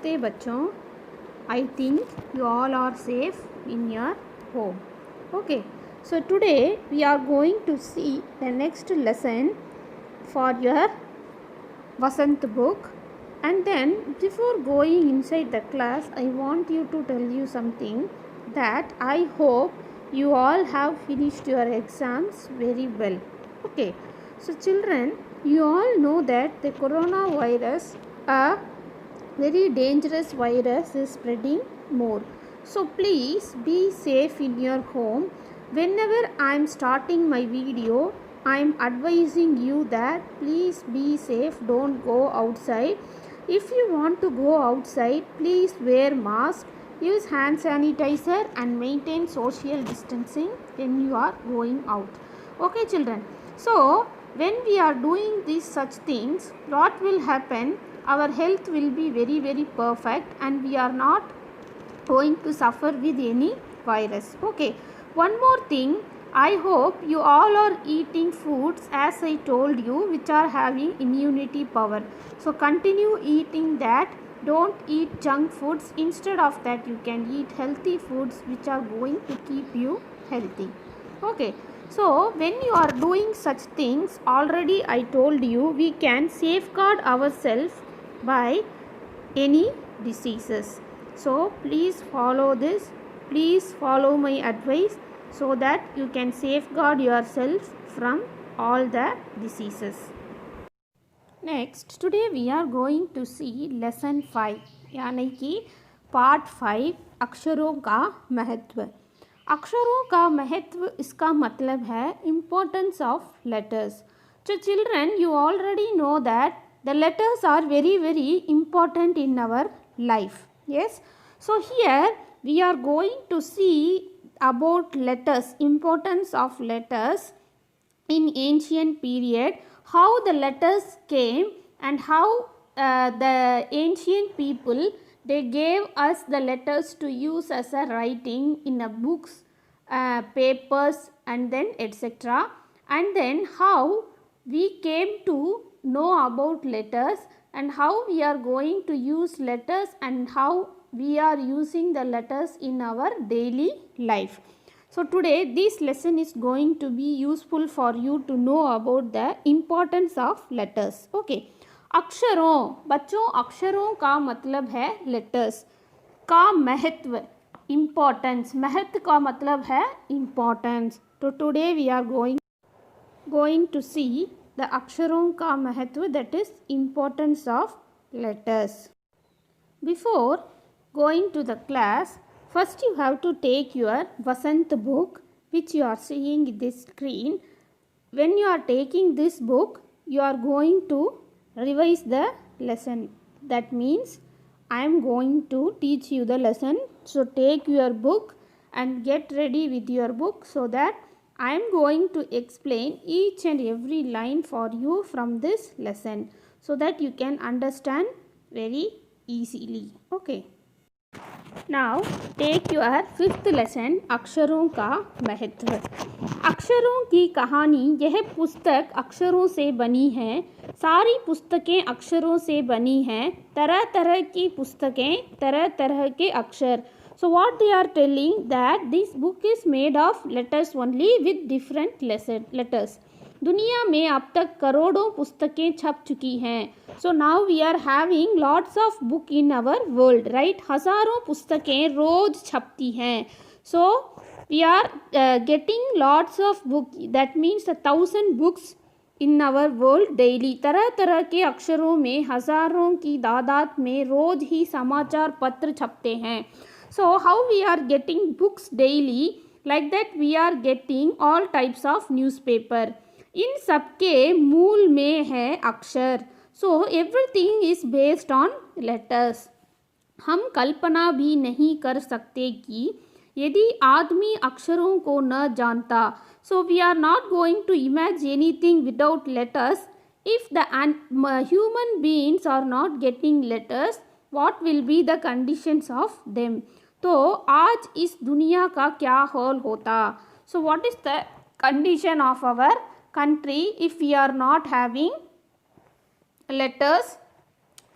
नमस्ते बच्चों. I think you all are safe in your home. Okay, so today we are going to see the next lesson for your Vasant book. And then before going inside the class, I want you to tell you something that I hope you all have finished your exams very well. Okay, so children, you all know that the coronavirus, a very dangerous virus, is spreading more. So please be safe in your home. Whenever I am starting my video, I am advising you that please be safe, don't go outside. If you want to go outside, please wear mask, use hand sanitizer and maintain social distancing when you are going out. Okay children, so when we are doing these such things, what will happen? Our health will be very perfect and we are not going to suffer with any virus. Okay, one more thing, I hope you all are eating foods as I told you which are having immunity power. So continue eating that. Don't eat junk foods. Instead of that, you can eat healthy foods which are going to keep you healthy. Okay, so when you are doing such things, already I told you we can safeguard ourselves by any diseases. So please follow this, please follow my advice so that you can safeguard yourself from all the diseases. Next, today we are going to see lesson 5 यानी कि part 5 अक्षरों का महत्व. अक्षरों का महत्व इसका मतलब है importance of letters. So children, you already know that the letters are very important in our life. Yes, so here we are going to see about letters, importance of letters in ancient period, how the letters came and how the ancient people, they gave us the letters to use as a writing in a books, papers and then etc. And then how we came to know about letters and how we are going to use letters and how we are using the letters in our daily life. So today this lesson is going to be useful for you to know about the importance of letters. Okay, अक्षरों, बच्चों अक्षरों का मतलब है letters. का महत्व, importance, महत्व का मतलब है importance. तो today we are going to see the अक्षरों का महत्व, that is importance of letters. Before going to the class, first you have to take your Vasant book which you are seeing in this screen. When you are taking this book, you are going to revise the lesson. That means I am going to teach you the lesson. So take your book and get ready with your book so that I am going to explain each and every line for you from this lesson so that you can understand very easily. Okay. Now take your fifth lesson, अक्षरों का महत्व. अक्षरों की कहानी. यह पुस्तक अक्षरों से बनी है. सारी पुस्तकें अक्षरों से बनी हैं. तरह तरह की पुस्तकें, तरह तरह के अक्षर. So what they are telling that this book is made of letters only with different letters. दुनिया में अब तक करोड़ों पुस्तकें छप चुकी हैं. So now we are having lots of book in our world, right? हज़ारों पुस्तकें रोज छपती हैं. So we are getting lots of book. That means 1,000 books in our world daily. तरह तरह के अक्षरों में हज़ारों की तादाद में रोज ही समाचार पत्र छपते हैं. So how we are getting books daily? Like that we are getting all types of newspaper. इन सबके मूल में है अक्षर. So everything is based on letters. हम कल्पना भी नहीं कर सकते कि यदि आदमी अक्षरों को न जानता. So we are not going to imagine anything without letters. If the human beings are not getting letters, what will be the conditions of them? तो आज इस दुनिया का क्या हाल होता. So what is the condition of our country if we are not having letters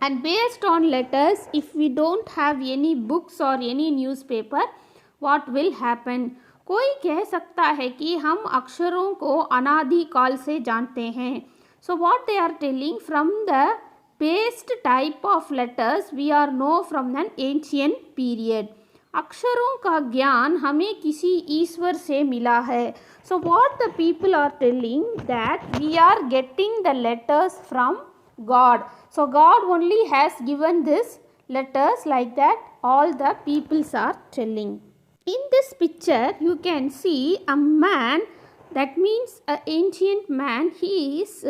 and based on letters, if we don't have any books or any newspaper, what will happen? कोई कह सकता है कि हम अक्षरों को अनादि काल से जानते हैं. So what they are telling, from the based type of letters we are know from an ancient period. अक्षरों का ज्ञान हमें किसी ईश्वर से मिला है. So what the people are telling, that we are getting the letters from God. So God only has given this letters, like that all the peoples are telling. In this picture you can see a man, that means an ancient man. He is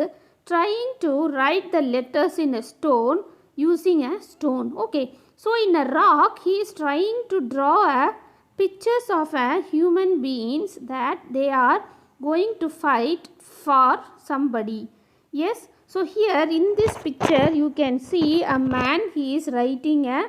trying to write the letters in a stone using a stone. Okay, so in a rock he is trying to draw a pictures of a human beings, that they are going to fight for somebody. Yes, so here in this picture you can see a man, he is writing a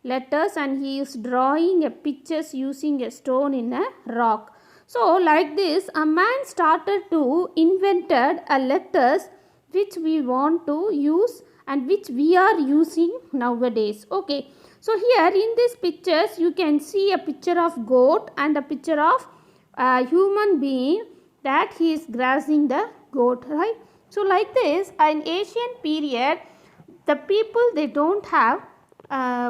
letters and he is drawing a pictures using a stone in a rock. So like this, a man started to invented a letters which we want to use and which we are using nowadays. Okay, so here in these pictures you can see a picture of goat and a picture of a human being, that he is grazing the goat, right? So like this, in ancient period, the people, they don't have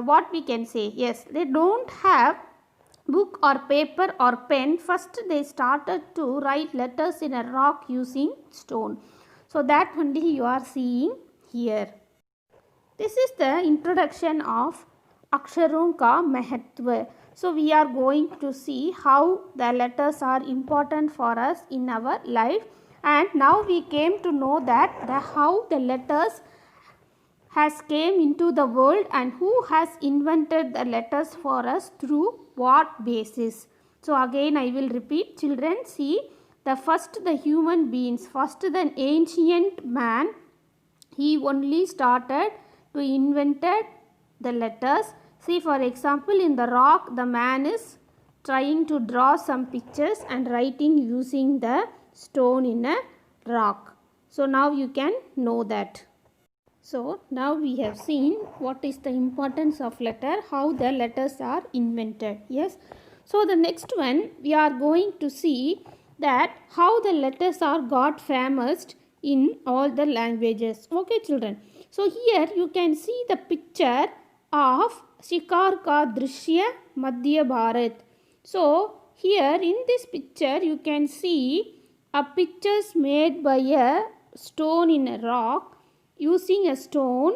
what we can say, yes, they don't have book or paper or pen. First they started to write letters in a rock using stone. So that only you are seeing here. This is the introduction of अक्षरों का महत्व. So we are going to see how the letters are important for us in our life, and now we came to know that how the letters has came into the world and who has invented the letters for us, through what basis. So again I will repeat, children, see, the first the human beings, first the ancient man, he only started to invented the letters. See, for example, in the rock the man is trying to draw some pictures and writing using the stone in a rock. So now you can know that. So now we have seen what is the importance of letter, how the letters are invented. Yes. So the next one we are going to see that how the letters are got famous in all the languages. Okay, children. So here you can see the picture of शिकार का दृश्य मध्य Bharat. So here in this picture you can see a pictures made by a stone in a rock, using a stone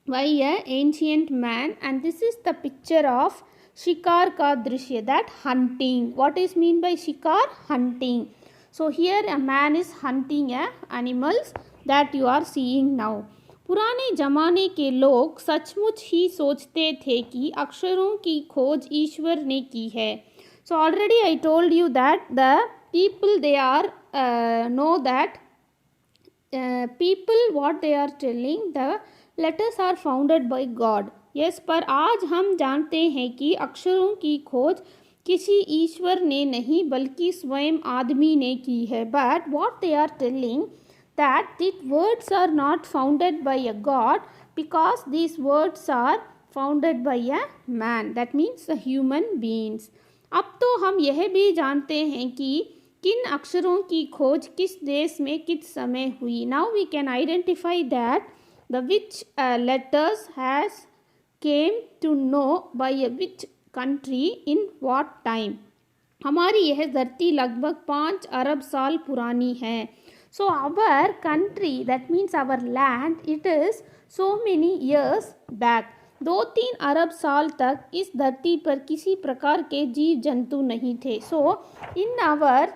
by a ancient man, and this is the picture of शिकार का दृश्य, that hunting. What is mean by शिकार? Hunting. So here a man is hunting animals, that you are seeing now. पुराने ज़माने के लोग सचमुच ही सोचते थे कि अक्षरों की खोज ईश्वर ने की है. So already I told you that the people, they are know that people, what they are telling, the letters are founded by God. Yes, पर आज हम जानते हैं कि अक्षरों की खोज किसी ईश्वर ने नहीं बल्कि स्वयं आदमी ने की है. But what they are telling, that these words are not founded by a God, because these words are founded by a man, that means the human beings. अब तो हम यह भी जानते हैं कि किन अक्षरों की खोज किस देश में किस समय हुई. Now we can identify that the which letters has came to know by a which country in what time. हमारी यह धरती लगभग 5 अरब साल पुरानी है. So our country, that means our land, it is so many years back. 2-3 अरब साल तक इस धरती पर किसी प्रकार के जीव जंतु नहीं थे. So in our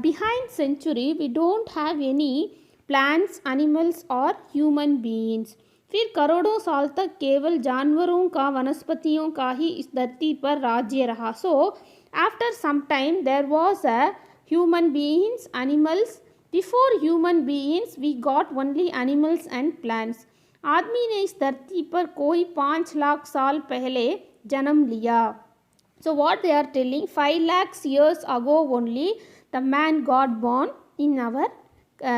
behind century we don't have any plants, animals or human beings. फिर करोड़ों साल तक केवल जानवरों का, वनस्पतियों का ही इस धरती पर राज्य रहा. So after some time there was a human beings, animals. Before human beings we got only animals and plants. आदमी ने इस धरती पर कोई 5 लाख साल पहले जन्म लिया. So what they are telling, 5 lakhs years ago only the man got born in our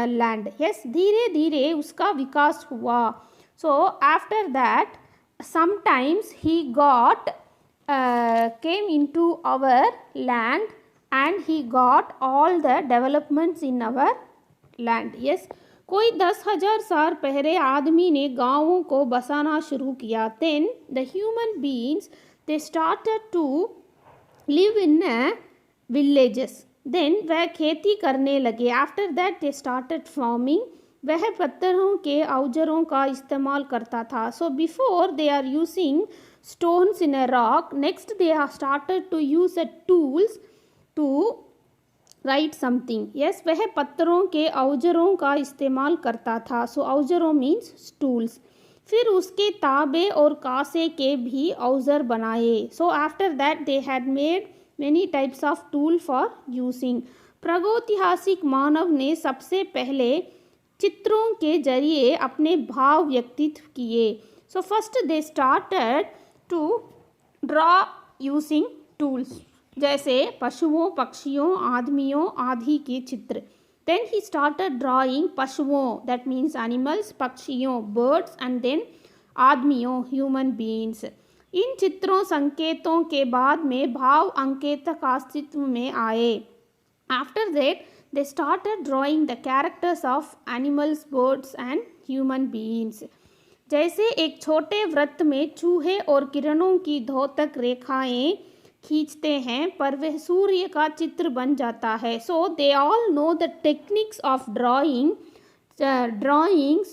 land. Yes, धीरे धीरे उसका विकास हुआ. So after that, sometimes he came into our land and he got all the developments in our land. Yes, कोई 10,000 साल पहले आदमी ने गाँवों को बसाना शुरू किया. Then the human beings, they started to live in villages. Then वह खेती करने लगे. After that they started farming. वह पत्थरों के औजारों का इस्तेमाल करता था. So before they are using stones in a rock, next they have started to use a tools to write something. Yes, वह पत्थरों के औजारों का इस्तेमाल करता था. So औजारों means tools. फिर उसके ताबे और कासे के भी औजार बनाए. So after that they had made many types of tool for using. प्रागैतिहासिक मानव ने सबसे पहले चित्रों के जरिए अपने भाव व्यक्तित्व किए. So first they started to draw using tools. जैसे पशुओं, पक्षियों, आदमियों आदि के चित्र. Then he started drawing पशुओं, that means animals, पक्षियों, birds, and then आदमियों, human beings. इन चित्रों संकेतों के बाद में भाव अंकेतक अस्तित्व में आए. After that, they started drawing the characters of animals, birds, and human beings. जैसे एक छोटे वृत्त में चूहे और किरणों की धोतक रेखाएं खींचते हैं पर वह सूर्य का चित्र बन जाता है. So they all know the techniques of drawings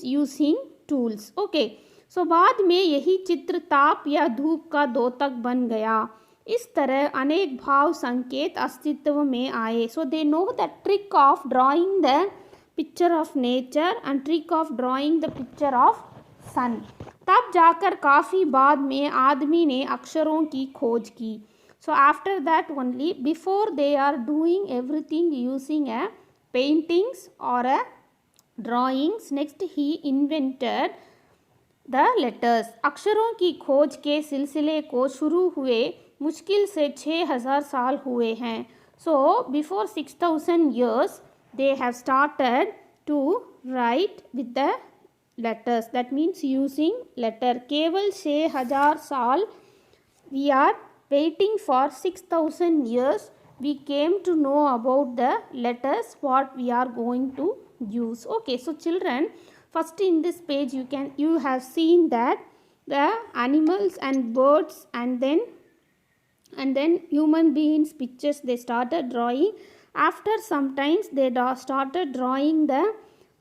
using tools. Okay. So बाद में यही चित्र ताप या धूप का द्योतक बन गया. इस तरह अनेक भाव संकेत अस्तित्व में आए. So they know the trick of drawing the picture of nature and trick of drawing the picture of sun. तब जाकर काफ़ी बाद में आदमी ने अक्षरों की खोज की. So after that only, before they are doing everything using a paintings or a drawings, next he invented the letters. अक्षरों की खोज के सिलसिले को शुरू हुए मुश्किल से 6,000 साल हुए हैं. So before 6,000 years they have started to write with the letters. That means using letter. केवल 6,000 साल we are waiting for 6,000 years we came to know about the letters what we are going to use. Okay, so children, first in this page you have seen that the animals and birds and then human beings pictures they started drawing. After some times they started drawing the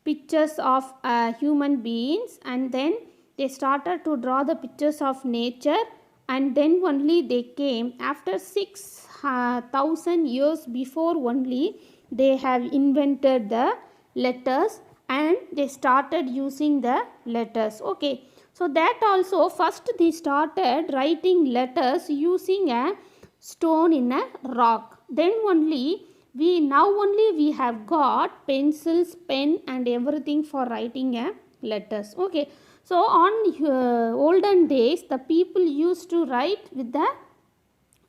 pictures of human beings and then they started to draw the pictures of nature. And then only they came after 6,000 years before only they have invented the letters and they started using the letters. Okay, so that also first they started writing letters using a stone in a rock. Then only we have got pencils, pen and everything for writing a letters. Okay. So on olden days the people used to write with the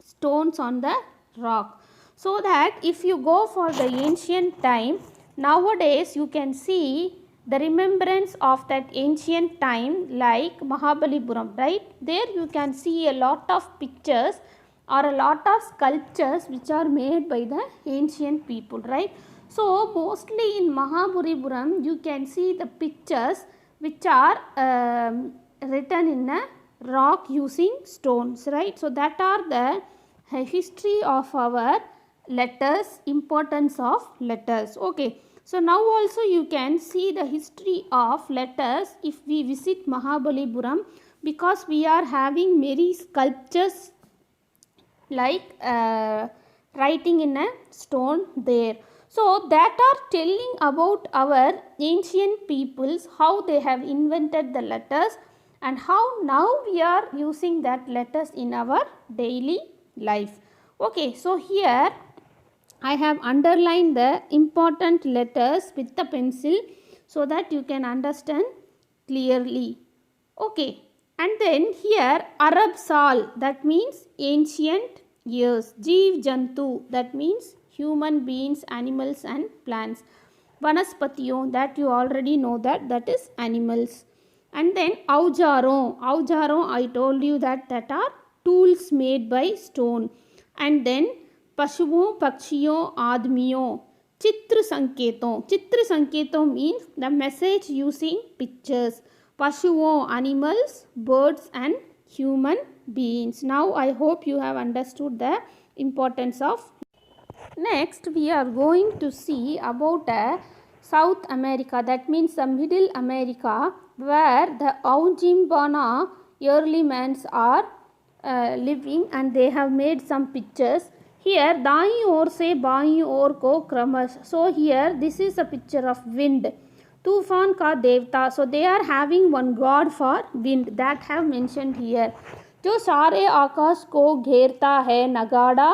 stones on the rock. So that if you go for the ancient time, nowadays you can see the remembrance of that ancient time like Mahabalipuram, right? There you can see a lot of pictures or a lot of sculptures which are made by the ancient people, right? So mostly in Mahabalipuram you can see the pictures which are written in a rock using stones, right? So that are the history of our letters, importance of letters. Okay, so now also you can see the history of letters if we visit Mahabalipuram because we are having many sculptures like writing in a stone there. So that are telling about our ancient peoples, how they have invented the letters and how now we are using that letters in our daily life. Okay, so here I have underlined the important letters with the pencil so that you can understand clearly. Okay, and then here Arab Sal, that means ancient years. Jeev Jantu, that means human beings, animals and plants. Vanaspatiyon, that you already know that is animals. And then aujaron I told you that are tools made by stone. And then पशुओं पक्षियों आदमियों चित्र संकेतों means the message using pictures. पशुओं animals, birds and human beings. Now I hope you have understood the importance of. Next we are going to see about South America, that means the Middle America, where the Aujimbana early mans are living, and they have made some pictures. Here दाईं ओर से बाईं ओर को क्रमश. So here this is a picture of wind. तूफान का देवता. So they are having one god for wind that have mentioned here. जो सारे आकाश को घेरता है नगाड़ा,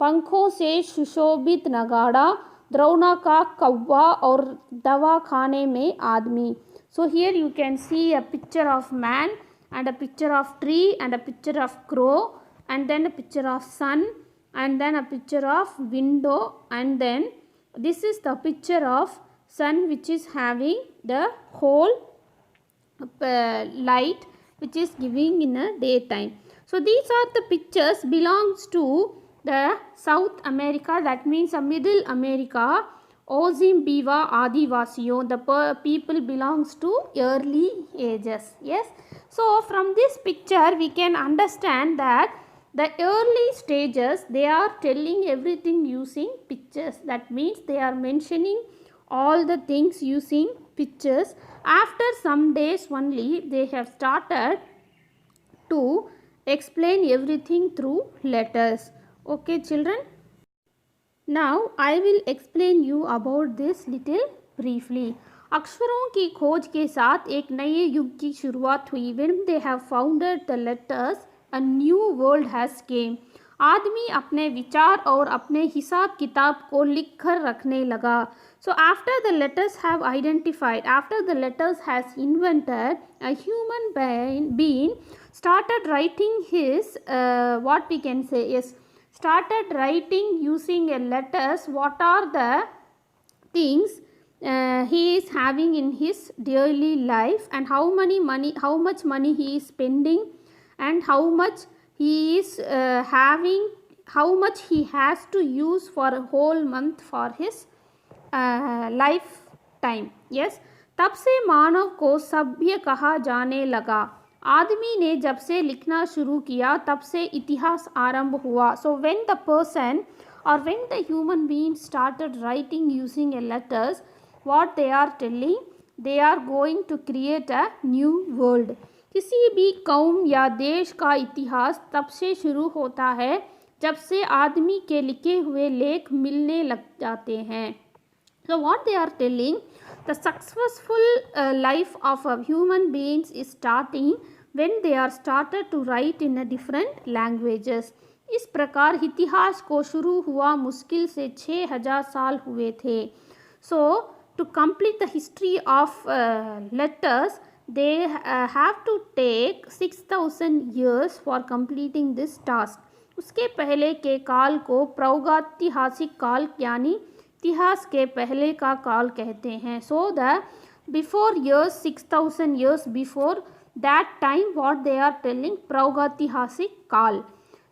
पंखों से सुशोभित नगाड़ा, द्रोणा का कौवा और दवा खाने में आदमी. So here you can see a picture of man and a picture of tree and a picture of crow and then a picture of sun and then a picture of window, and then this is the picture of sun which is having the whole light which is giving in a daytime. So these are the pictures belongs to the South America, that means a Middle America. Ozimbiwa Adivasiyo, the people belongs to early ages. Yes. So from this picture we can understand that the early stages, they are telling everything using pictures. That means they are mentioning all the things using pictures. After some days only they have started to explain everything through letters. Okay children. Now I will explain you about this little briefly. अक्षरों की खोज के साथ एक नए युग की शुरुआत हुई. When they have founded the letters, a new world has came. आदमी अपने विचार और अपने हिसाब किताब को लिख कर रखने लगा. So after the letters have identified, after the letters has invented, a human being started writing his what we can say is started writing using a letters what are the things he is having in his daily life, and how much money he is spending, and how much he is having, how much he has to use for a whole month for his lifetime. Yes. तब से मानव को सभ्य कहा जाने लगा. आदमी ने जब से लिखना शुरू किया तब से इतिहास आरंभ हुआ. So when the person or when the human being started writing using a letters, what they are telling, they are going to create a new world. किसी भी कौम या देश का इतिहास तब से शुरू होता है जब से आदमी के लिखे हुए लेख मिलने लग जाते हैं. So what they are telling, the successful life of a human beings is starting when they are started to write in a different languages. इस प्रकार इतिहास को शुरू हुआ मुश्किल से 6000 साल हुए थे. So to complete the history of letters, they have to take 6000 years for completing this task. उसके पहले के काल को प्रागैतिहासिक काल यानी इतिहास के पहले का काल कहते हैं. So the before years 6000 years before that time what they are telling प्रागैतिहासिक काल.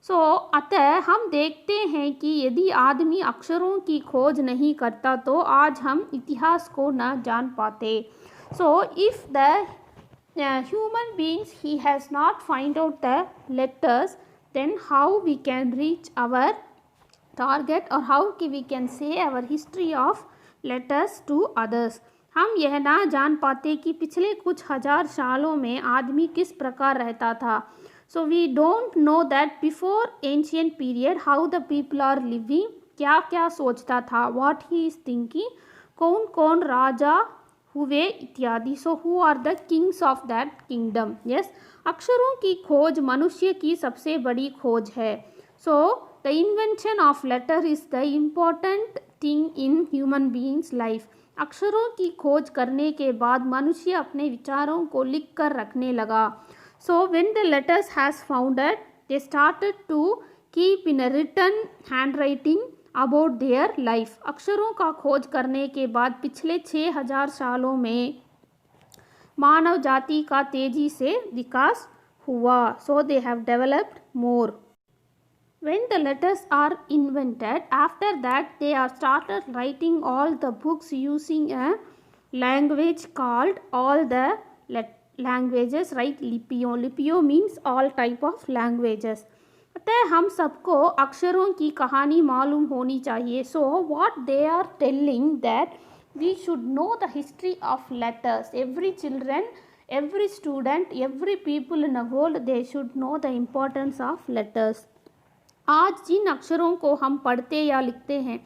So अतः हम देखते हैं कि यदि आदमी अक्षरों की खोज नहीं करता तो आज हम इतिहास को न जान पाते. So if the human beings he has not find out the letters, then how we can reach our target or how we can say our history of letters to others. हम यह ना जान पाते कि पिछले कुछ हजार सालों में आदमी किस प्रकार रहता था. So we don't know that before ancient period how the people are living, क्या क्या सोचता था, what he is thinking, कौन कौन राजा हुए इत्यादि. So who are the kings of that kingdom. Yes. अक्षरों की खोज मनुष्य की सबसे बड़ी खोज है. So the invention of letter is the important thing in human beings life. अक्षरों की खोज करने के बाद मनुष्य अपने विचारों को लिख कर रखने लगा. So when the letters has founded, they started to keep in a written handwriting about their life. अक्षरों का खोज करने के बाद पिछले 6000 सालों में मानव जाति का तेजी से विकास हुआ. So they have developed more. When the letters are invented, after that they are started writing all the books using a language called all the languages, right? Lipio means all type of languages. अतः हम सबको अक्षरों की कहानी मालूम होनी चाहिए. So what they are telling that we should know the history of letters. Every children, every student, every people in the world, they should know the importance of letters. आज जिन अक्षरों को हम पढ़ते या लिखते हैं,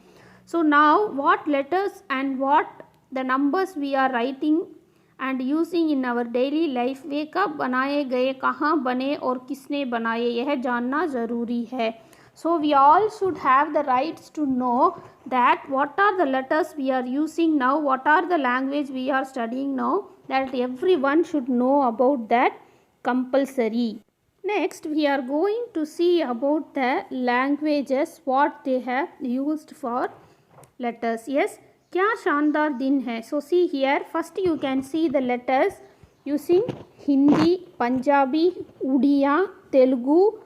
so now what letters and what the numbers we are writing and using in our daily life, वे कब बनाए गए, कहाँ बने और किसने बनाए, यह जानना ज़रूरी है. So we all should have the rights to know that what are the letters we are using now, what are the language we are studying now, that everyone should know about that compulsory. Next we are going to see about the languages, what they have used for letters. Yes, क्या शानदार दिन है. So see here, first you can see the letters using Hindi, Punjabi, Udiya, Telugu,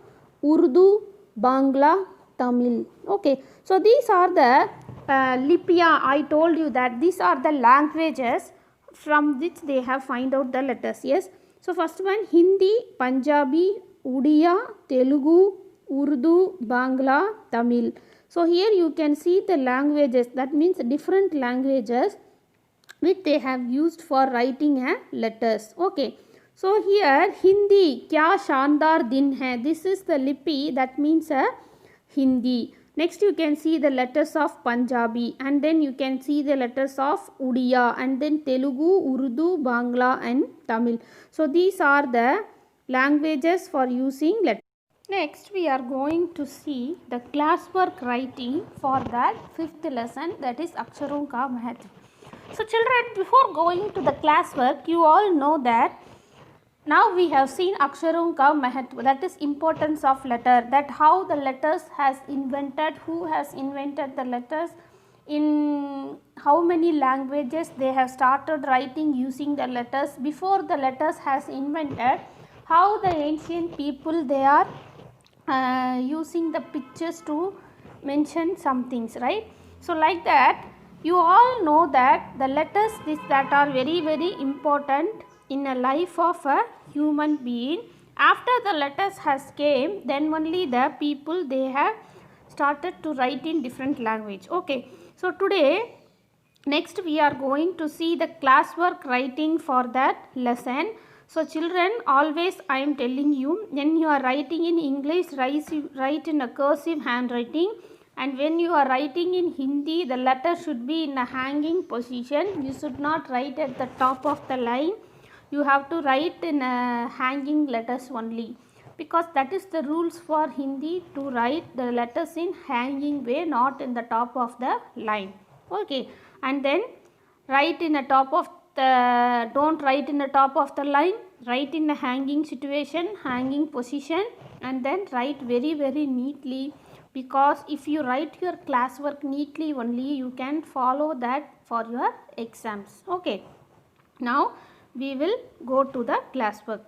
Urdu, Bangla, Tamil. Okay, so these are the Lipia. I told you that these are the languages from which they have find out the letters. Yes, so first one Hindi, Punjabi, Udiya, Telugu, Urdu, Bangla, Tamil. So here you can see the languages, that means different languages which they have used for writing letters. Okay, so here Hindi, क्या शानदार दिन है. This is the lipi, that means Hindi. Next you can see the letters of Punjabi, and then you can see the letters of Udiya, and then Telugu, Urdu, Bangla and Tamil. So these are the languages for using letters. Next we are going to see the classwork writing for that 5th lesson, that is Aksharon ka Mahatva. So children, before going to the classwork, you all know that now we have seen Aksharon ka Mahatva, that is importance of letter, that how the letters has invented, who has invented the letters, in how many languages they have started writing using the letters. Before the letters has invented, how the ancient people they are using the pictures to mention some things, right? So like that, you all know that the letters that are very very important in a life of a human being. After the letters has came, then only the people they have started to write in different language. Okay, so today next we are going to see the classwork writing for that lesson. So children, always I am telling you, when you are writing in English, write in a cursive handwriting, and when you are writing in Hindi, the letter should be in a hanging position. You should not write at the top of the line. You have to write in a hanging letters only, because that is the rules for Hindi, to write the letters in hanging way, not in the top of the line. Okay, and then write in the top of the, don't write in the top of the line, write in a hanging situation, hanging position, and then write very very neatly, because if you write your classwork neatly only, you can follow that for your exams. Okay, now we will go to the classwork.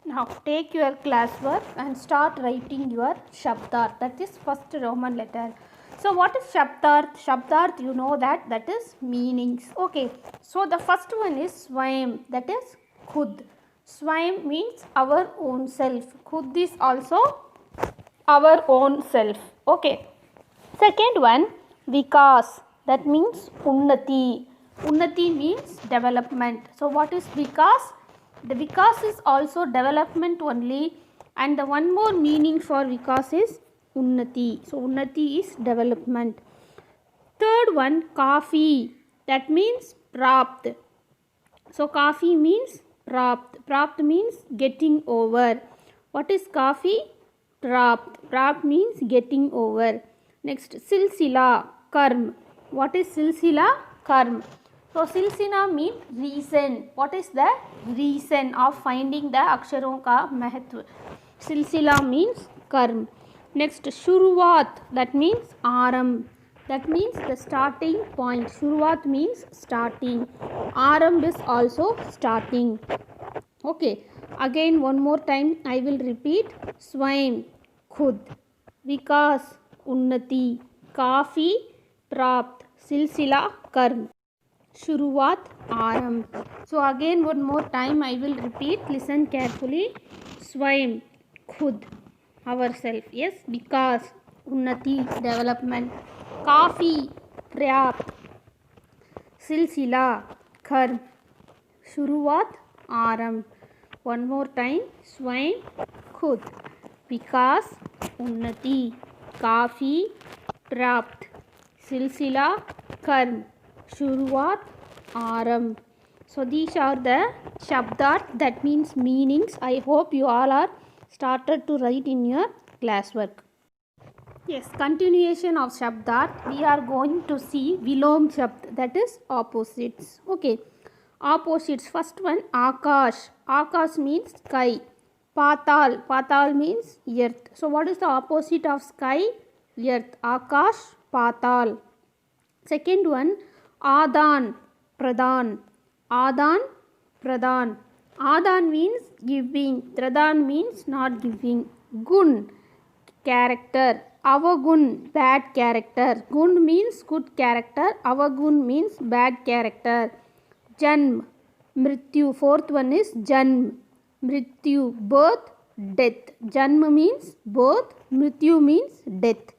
Now take your classwork and start writing your Shabdart, that is first Roman letter. So what is Shabdart? Shabdart, you know that is meanings. Okay, so the first one is Swayam, that is Khud. Swayam means our own self. Khud is also our own self. Okay, second one Vikas, that means Unnati. Unnati means development. So what is Vikas? The Vikas is also development only, and the one more meaning for Vikas is Unnati. So Unnati is development. Third one Kafi, that means Prapt. So Kafi means Prapt. Prapt means getting over. What is Kafi? Prapt. Prapt means getting over. Next Silsila, Karm. What is Silsila? Karm. So Silsila means reason. What is the reason of finding the Aksharon ka Mahatva? Silsila means Karm. Next Shuruvat, that means Aram. that means the starting point. Shuruat means starting. Aramb is also starting. Okay, again one more time I will repeat. Swayam, khud, vikas, unnati, काफ़ी, प्राप्त, सिलसिला, कर्म, शुरुआत, आरंभ. So again one more time I will repeat, listen carefully. स्वयं, खुद, ourself, yes, विकास, उन्नति, development, काफ़ी, पर्याप्त, सिलसिला, कर्म, शुरुआत, आरंभ. One more time. स्वयं, खुद, विकास, उन्नति, काफ़ी, प्राप्त, सिलसिला, कर्म, शुरुआत, आरंभ. So these are the shabdat, that means meanings. I hope you all are started to write in your classwork. Yes, continuation of shabdat. We are going to see vilom shabd, that is opposites. Okay, opposites. First one, akash. Akash means sky. Patal. Patal means earth. So what is the opposite of sky? Earth. Akash, patal. Second one, adan, pradhan. Adan, pradhan. Adan means giving. Pradhan means not giving. Gun, character. Avagun, bad character. Gun means good character. Avagun means bad character. Janm, mrityu. Fourth one is janm. Mrityu, birth, death. Janm means birth. Mrityu means death.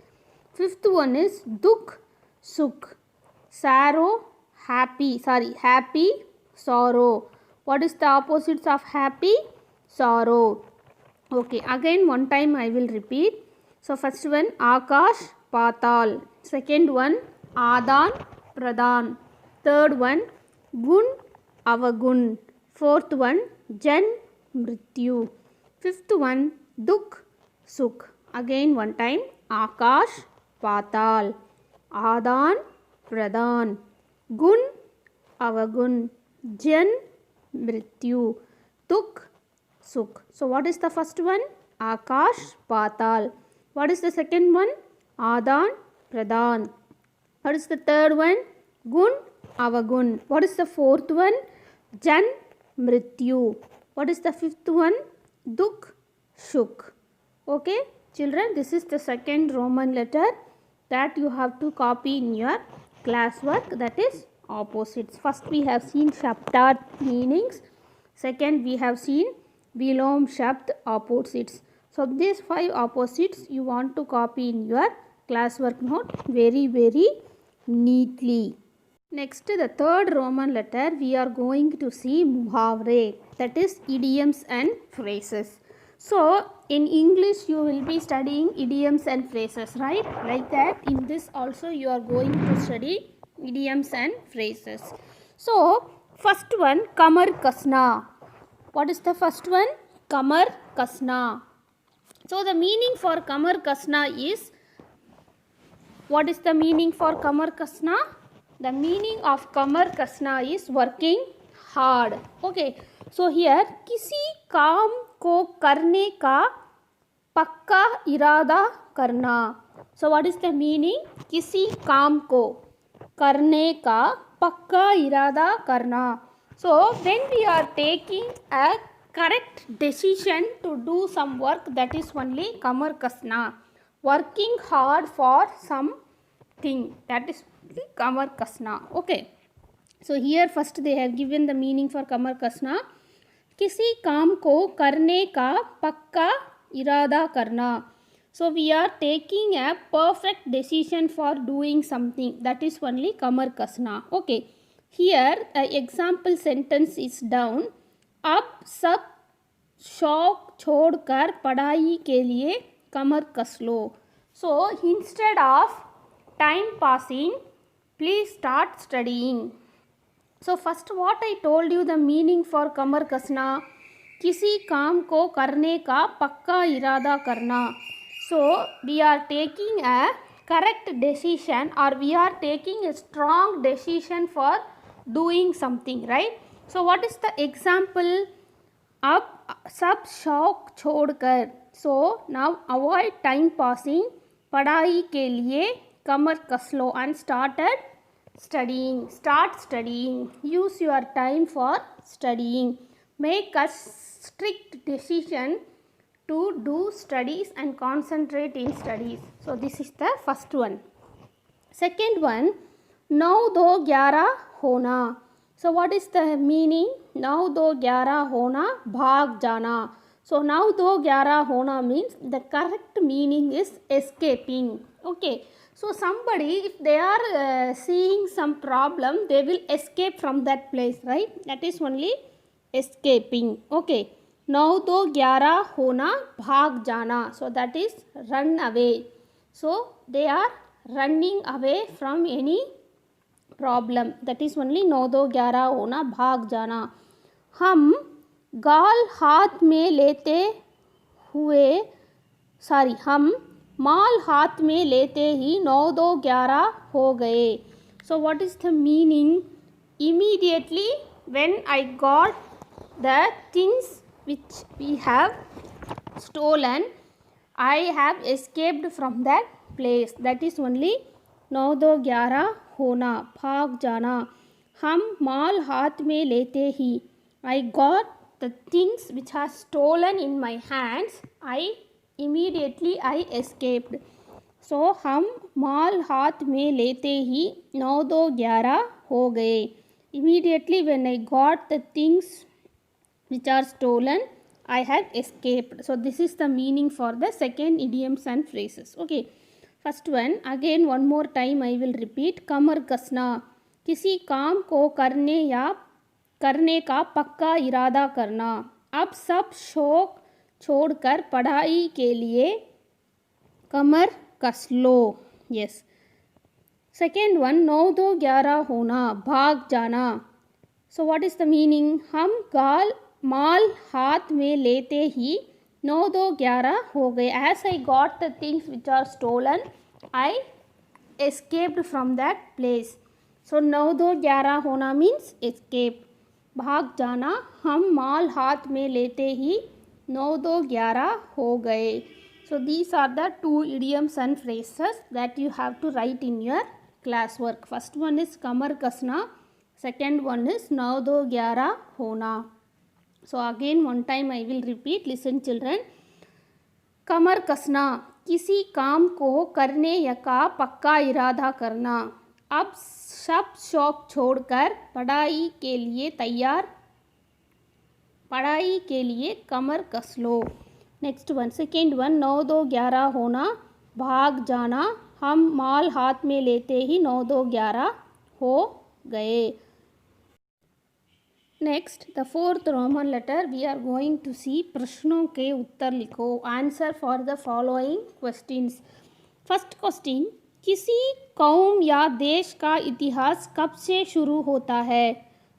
Fifth one is dukh, sukh. Sorrow, happy. Happy, sorrow. What is the opposites of happy? Sorrow. Okay, again one time I will repeat. So first one, akash, patal. Second one, adan, pradhan. Third one, gun, avagun. Fourth one, jan, mrityu. Fifth one, dukh, sukh. Again one time, akash, patal. Adan, pradhan. Gun, avagun. Jan, mrityu. Dukh, sukh. So what is the first one? Akash, patal. What is the second one? Adan, pradhan. What is the third one? Gun, avagun. What is the fourth one? Jan, mrityu. What is the fifth one? Dukh, shukh. Okay, children, this is the second Roman letter that you have to copy in your classwork, that is opposites. First we have seen shabdat meanings. Second we have seen vilom shabd opposites. So these 5 opposites you want to copy in your classwork note very neatly. Next, the third Roman letter, we are going to see muhavre, that is idioms and phrases. So in English you will be studying idioms and phrases, right? Like that in this also you are going to study idioms and phrases. So first one, kamar kasna. What is the first one? Kamar kasna. So the meaning for kamar kasna is, what is the meaning for kamar kasna? The meaning of kamar kasna is working hard. Okay, so here किसी काम को करने का पक्का इरादा करना. So what is the meaning? किसी काम को करने का पक्का इरादा करना. So when we are taking a correct decision to do some work, that is only kamar kasna. Working hard for something, that is kamar kasna. Okay, so here first they have given the meaning for kamar kasna. किसी काम को करने का पक्का इरादा करना. So we are taking a perfect decision for doing something, that is only kamar kasna. Okay, here the example sentence is down. अब सब शौक छोड़कर पढ़ाई के लिए कमर कस लो. So instead of time passing, please start studying. So first what I told you the meaning for kamar kasna, किसी काम को करने का पक्का इरादा करना. So we are taking a correct decision, or we are taking a strong decision for doing something, right? So what is the example? अब सब शौक छोड़कर. So now avoid time passing. पढ़ाई के लिए Kamar Kaslo and started studying. Start studying. Use your time for studying. Make a strict decision to do studies and concentrate in studies. So this is the first one. Second one, नौ दो ग्यारह होना. So what is the meaning? नौ दो ग्यारह होना, भाग जाना. So नौ दो ग्यारह होना means the correct meaning is escaping. Okay. So somebody, if they are seeing some problem, they will escape from that place, right? That is only escaping. Okay. नौ दो ग्यारह होना, भाग जाना. So that is run away. So they are running away from any problem. That is only नौ दो ग्यारह होना, भाग जाना. हम गाल हाथ में लेते हुए हम माल हाथ में लेते ही नौ दो ग्यारह हो गए. So what is the meaning? Immediately when I got the things which we have stolen, I have escaped from that place. That is only नौ दो ग्यारह होना, भाग जाना. हम माल हाथ में लेते ही, I got the things which are stolen in my hands, immediately I escaped. So हम माल हाथ में लेते ही नौ दो ग्यारह हो गए. Immediately when I got the things which are stolen, I have escaped. So this is the meaning for the second idioms and phrases. Okay. First one, again one more time I will repeat. कमर कसना, किसी काम को करने या करने का पक्का इरादा करना. अब सब शौक छोड़कर पढ़ाई के लिए कमर कस लो. यस. सेकेंड वन, नौ दो ग्यारह होना, भाग जाना. So what is the meaning? हम माल हाथ में लेते ही नौ दो ग्यारह हो गए. As I got the things which are stolen, I escaped from that place. So नौ दो ग्यारह होना मीन्स एस्केप. भाग जाना, हम माल हाथ में लेते ही नौ दो ग्यारह हो गए. So these are the two idioms and phrases that you have to write in your class work. First one is kamar kasna, second one is नौ दो ग्यारह होना. So again one time I will repeat. Listen children. कमर कसना, किसी काम को करने या का पक्का इरादा करना. अब सब शौक छोड़कर पढ़ाई के लिए कमर कस लो. नेक्स्ट वन, सेकेंड वन, नौ दो ग्यारह होना, भाग जाना. हम माल हाथ में लेते ही नौ दो ग्यारह हो गए. Next the fourth Roman letter we are going to see. प्रश्नों के उत्तर लिखो. Answer for the following questions. First question, किसी कौम या देश का इतिहास कब से शुरू होता है?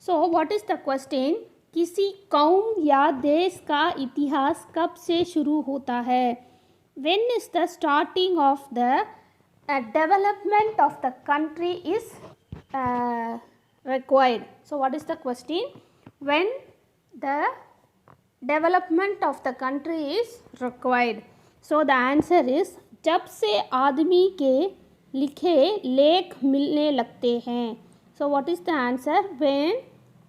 So what is the question? किसी कौम या देश का इतिहास कब से शुरू होता है? When is the starting of the development of the country is required. So what is the question? When the development of the country is required. So the answer is जब से आदमी के लिखे लेख मिलने लगते हैं. So what is the answer? When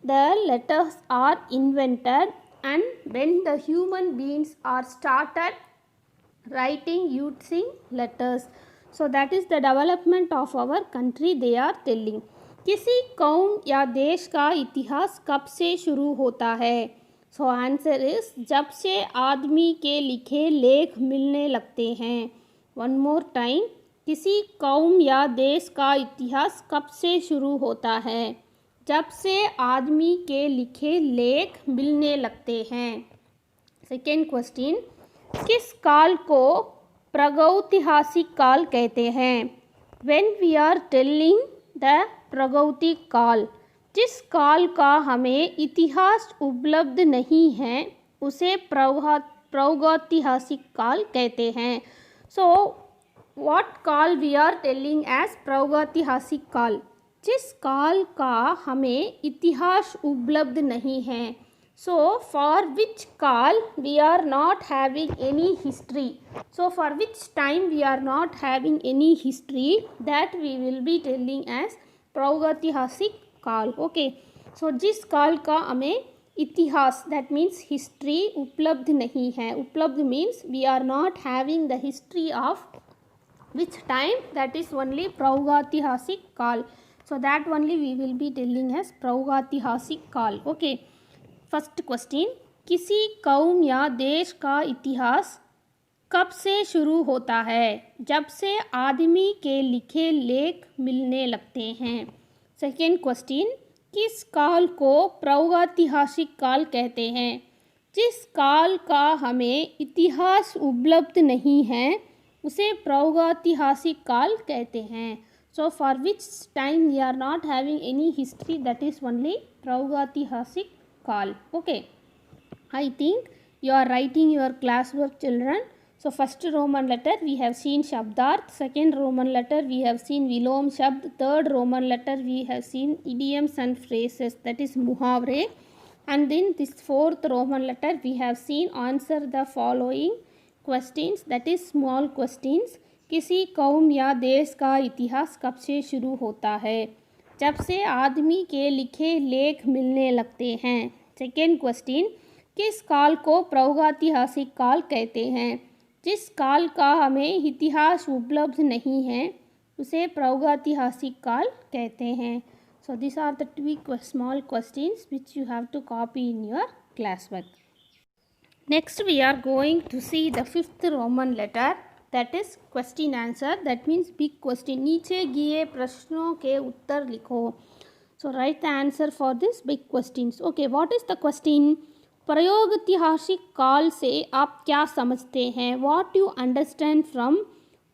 the letters are invented and when the human beings are started writing using letters. So that is the development of our country they are telling. किसी कौम या देश का इतिहास कब से शुरू होता है? सो आंसर इज जब से आदमी के लिखे लेख मिलने लगते हैं. One more time. किसी कौम या देश का इतिहास कब से शुरू होता है? जब से आदमी के लिखे लेख मिलने लगते हैं. सेकेंड क्वेश्चन, किस काल को प्रागैतिहासिक काल कहते हैं? When we are telling the प्रागैतिक काल, जिस काल का हमें इतिहास उपलब्ध नहीं है उसे प्रागैतिहासिक काल कहते हैं. सो व्हाट काल वी आर टेलिंग एज प्रागैतिहासिक काल? जिस काल का हमें इतिहास उपलब्ध नहीं है. So for which call we are not having any history, so for which time we are not having any history, that we will be telling as प्रागैतिहासिक काल. ओके, सो जिस काल का हमें इतिहास दैट मीन्स हिस्ट्री उपलब्ध नहीं है, उपलब्ध means we are not having the history of which time, that is only प्रागैतिहासिक काल. So that only we will be telling as प्रागैतिहासिक काल. Okay, फर्स्ट क्वेश्चन, किसी कौम या देश का इतिहास कब से शुरू होता है? जब से आदमी के लिखे लेख मिलने लगते हैं. सेकेंड क्वेश्चन, किस काल को प्रागैतिहासिक काल कहते हैं? जिस काल का हमें इतिहास उपलब्ध नहीं है उसे प्रागैतिहासिक काल कहते हैं. So for which time we are not having any history, that is only प्रागैतिहासिक काल. Okay, I think you are writing your classwork, children. So first Roman letter we have seen Shabdarth, second Roman letter we have seen Vilom Shabd, third Roman letter we have seen idioms and phrases, that is Muhavre, and then this fourth Roman letter we have seen answer the following questions, that is small questions. किसी कौम या देश का इतिहास कब से शुरू होता है? जब से आदमी के लिखे लेख मिलने लगते हैं. सेकेंड क्वेश्चन, किस काल को प्रागैतिहासिक काल कहते हैं? जिस काल का हमें इतिहास उपलब्ध नहीं है उसे प्रागैतिहासिक काल कहते हैं. So this are the two small questions which you have to copy in your classwork. Next we are going to see the fifth Roman letter, that is question answer, that means big question. नीचे दिए प्रश्नों के उत्तर लिखो. So write the answer for this big questions. Okay, what is the question? प्रागैतिहासिक काल से आप क्या समझते हैं? What you understand from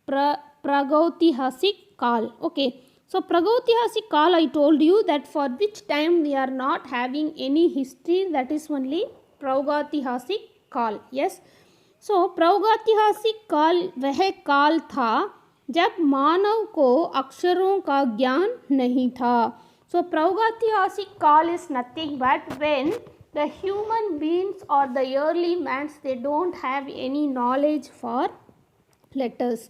प्रागैतिहासिक काल? Okay, so प्रागैतिहासिक काल, I told you that for which time we are not having any history, that is only प्रागैतिहासिक काल. Yes, so प्रागैतिहासिक काल वह काल था जब मानव को अक्षरों का ज्ञान नहीं था. So प्रागैतिहासिक काल is nothing but when the human beings or the early mans, they don't have any knowledge for letters.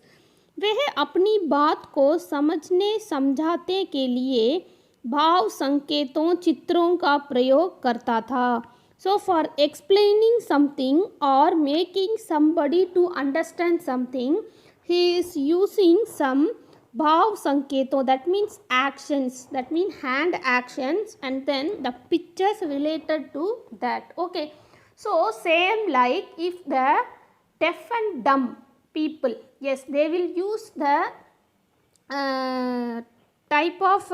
वह अपनी बात को समझने समझाने के लिए भाव संकेतों चित्रों का प्रयोग करता था. So for explaining something or making somebody to understand something, he is using some भाव संकेतों, that means actions, that means hand actions, and then the pictures related to that. Okay, so same like if the deaf and dumb people, yes, they will use the type of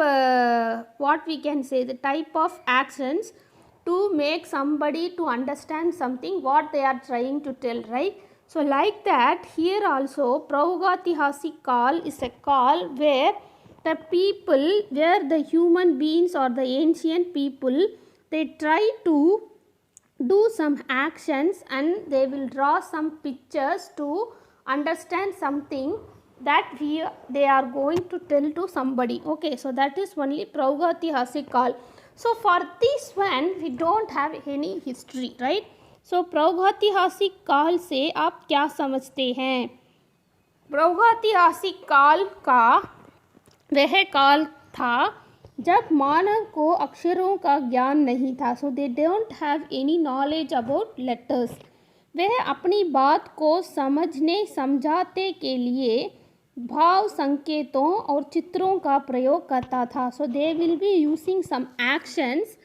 what we can say, the type of actions to make somebody to understand something what they are trying to tell, right? So like that here also प्रागैतिहासिक काल is a call where the people, where the human beings or the ancient people, they try to do some actions and they will draw some pictures to understand something that they are going to tell to somebody. Okay, so that is only प्रागैतिहासिक काल. So for this one we don't have any history, right? सो प्रागैतिहासिक काल से आप क्या समझते हैं? प्रागैतिहासिक काल का वह काल था जब मानव को अक्षरों का ज्ञान नहीं था. So they don't have any knowledge about letters. वह अपनी बात को समझने समझाने के लिए भाव संकेतों और चित्रों का प्रयोग करता था. So they will be using some actions,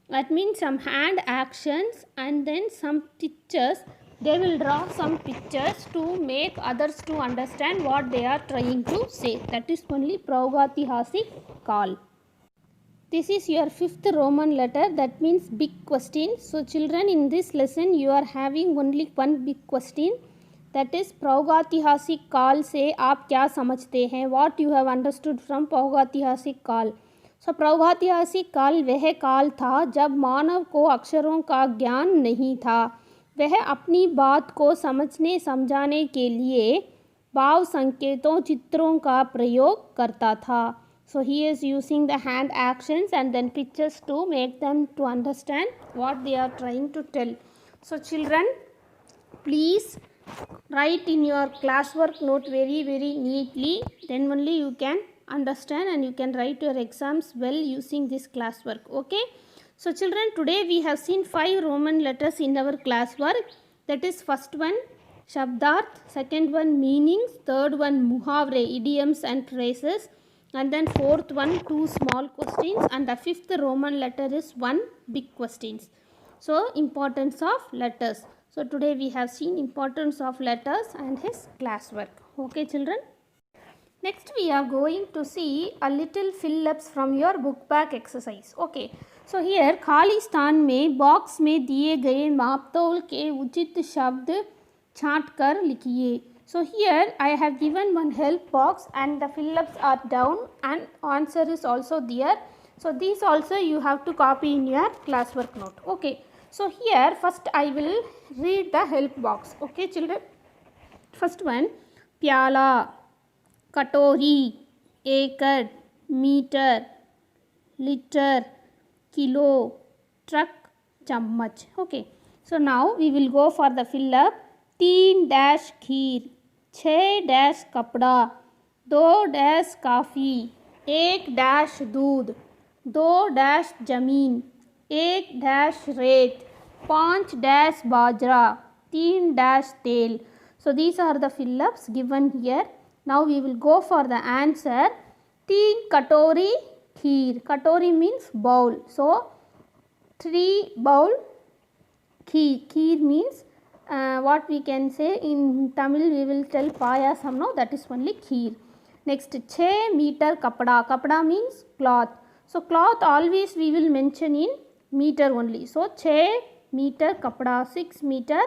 that means some hand actions, and then some pictures, they will draw some pictures to make others to understand what they are trying to say. That is only प्रागैतिहासिक काल. This is your fifth Roman letter, that means big question. So children, in this lesson you are having only one big question, that is प्रागैतिहासिक काल से आप क्या समझते हैं? What you have understood from प्रागैतिहासिक काल? सो प्रागैतिहासिक काल वह काल था जब मानव को अक्षरों का ज्ञान नहीं था. वह अपनी बात को समझने समझाने के लिए भाव संकेतों चित्रों का प्रयोग करता था. So he is using the hand actions and then pictures to make them to understand what they are trying to tell. So children, please write in your classwork note very neatly, then only you can understand and you can write your exams well using this classwork. Okay, so children, today we have seen 5 Roman letters in our classwork. That is, first one shabdarth, second one meanings, third one muhavre, idioms and phrases, and then fourth one 2 small questions, and the fifth Roman letter is 1 big questions. So importance of letters. So today we have seen importance of letters and his classwork. Okay children. Next we are going to see a little fill-ups from your book back exercise. Okay. So here खाली स्थान में box में दिए गए मापतोल के उचित शब्द छांट कर लिखिए. So here I have given one help box and the fill-ups are down and answer is also there. So these also you have to copy in your classwork note. Okay. So here first I will read the help box. Okay children. First one, प्याला, कटोरी, एकड़, metre, liter, kilo, truck, चम्मच. Okay. So now we will go for the fill up. 3 dash kheer, 6 dash कपड़ा, 2 dash काफ़ी, 1 dash दूध, 2 dash जमीन, 1 dash रेत, 5 dash बाजरा, 3 dash तेल. So these are the fill-ups given here. Now we will go for the answer. 3 katori kheer. Katori means bowl. So 3 bowl kheer. Kheer means what we can say in Tamil we will tell payasam. No, that is only kheer. Next 6 meter kapda. Kapda means cloth. So cloth always we will mention in meter only. So 6 meter kapda, 6 meter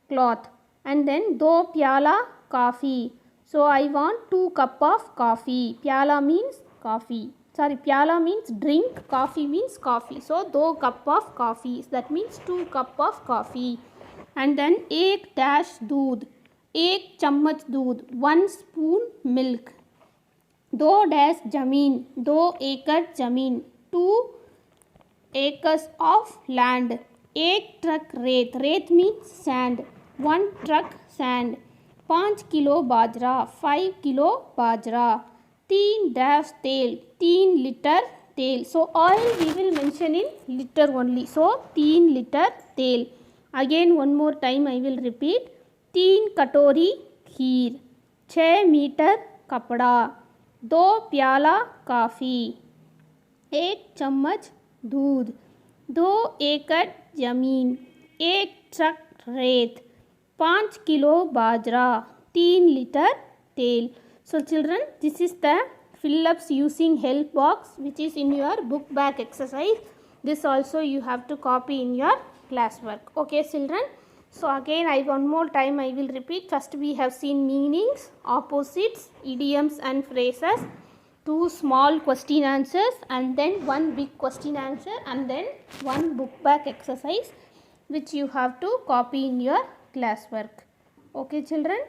cloth. And then 2 pyala coffee. So I want 2 cup of coffee. Pyala means coffee. Sorry, pyala means drink. Coffee means coffee. So 2 cup of coffee. That means 2 cup of coffee. And then 1 dash दूध, 1 चम्मच दूध, 1 spoon milk. 2 dash जमीन, 2 एकड़ जमीन, 2 acres of land. 1 truck रेत, रेत means sand, 1 truck sand. 5 kilo बाजरा, 5 kilo बाजरा. 3 dash तेल, 3 liter तेल. So oil we will mention in liter only. So 3 liter तेल. Again one more time I will repeat. 3 कटोरी खीर, 6 metre कपड़ा, 2 प्याला काफ़ी, 1 चम्मच दूध, 2 एकड़ ज़मीन, 1 ट्रक रेत, 5 किलो बाजरा, 3 लीटर तेल. So children, this is the fill-ups using help box which is in your book back exercise. This also you have to copy in your classwork. Okay children. So again one more time I will repeat. First we have seen meanings, opposites, idioms and phrases, 2 small question answers and then 1 big question answer and then 1 book back exercise which you have to copy in your classwork. Okay children.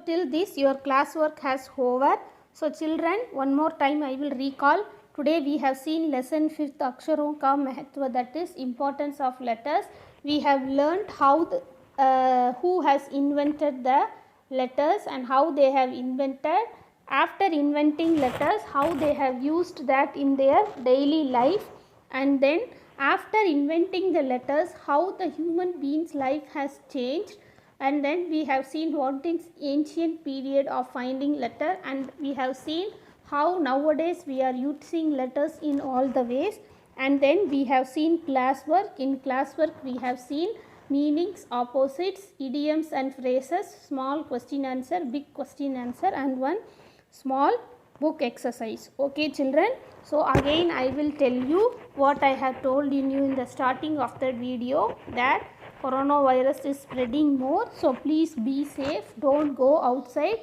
Till this your classwork has over. So children, one more time I will recall. Today we have seen lesson 5th Aksharon ka Mahatva, that is importance of letters. We have learnt how who has invented the letters and how they have invented. After inventing letters, how they have used that in their daily life, and then after inventing the letters, how the human being's life has changed. And then we have seen what is ancient period of finding letter, and we have seen how nowadays we are using letters in all the ways. And then we have seen classwork. In classwork we have seen meanings, opposites, idioms and phrases, small question answer, big question answer and 1 small book exercise. Okay children. So again I will tell you what I have told you in the starting of the video, that coronavirus is spreading more. So please be safe. Don't go outside.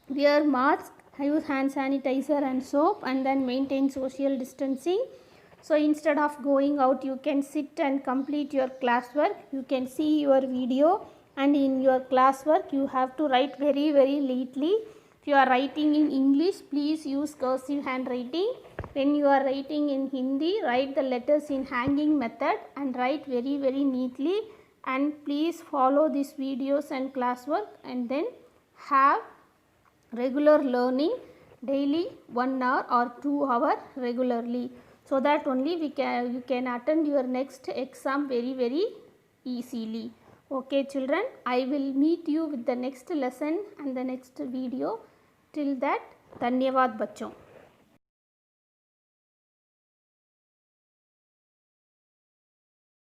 Wear mask, use hand sanitizer and soap, and then maintain social distancing. So instead of going out, you can sit and complete your classwork. You can see your video, and in your classwork you have to write very neatly. If you are writing in English, please use cursive handwriting. When you are writing in Hindi, write the letters in hanging method and write very very neatly, and please follow these videos and classwork, and then have regular learning daily 1 hour or 2 hour regularly, so that only you can attend your next exam very very easily. Okay children, I will meet you with the next lesson and the next video. Till that, धन्यवाद बच्चों.